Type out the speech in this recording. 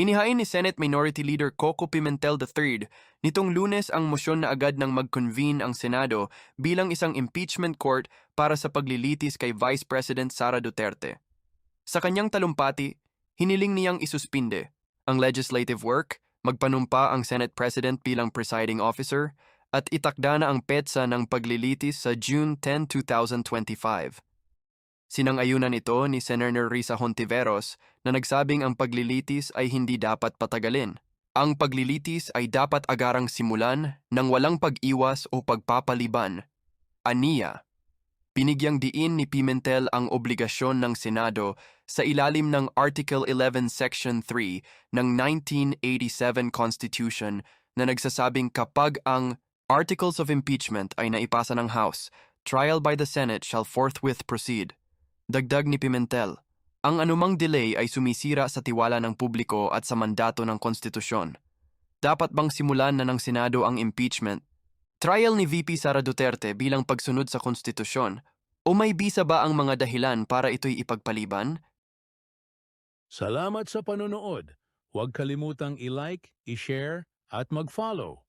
Inihain ni Senate Minority Leader Coco Pimentel III nitong Lunes ang mosyon na agad nang mag-convene ang Senado bilang isang impeachment court para sa paglilitis kay Vice President Sara Duterte. Sa kanyang talumpati, hiniling niyang isuspinde ang legislative work, magpanumpa ang Senate President bilang presiding officer, at itakda na ang petsa ng paglilitis sa June 10, 2025. Sinang-ayunan ito ni Senator Risa Hontiveros na nagsabing ang paglilitis ay hindi dapat patagalin. Ang paglilitis ay dapat agarang simulan ng walang pag-iwas o pagpapaliban. Aniya, binigyang diin ni Pimentel ang obligasyon ng Senado sa ilalim ng Article 11 Section 3 ng 1987 Constitution na nagsasabing kapag ang Articles of Impeachment ay naipasa ng House, trial by the Senate shall forthwith proceed. Dagdag ni Pimentel, ang anumang delay ay sumisira sa tiwala ng publiko at sa mandato ng konstitusyon. Dapat bang simulan na ng Senado ang impeachment? Trial ni VP Sara Duterte bilang pagsunod sa konstitusyon? O may bisa ba ang mga dahilan para ito'y ipagpaliban? Salamat sa panonood. Huwag kalimutang i-like, i-share at mag-follow.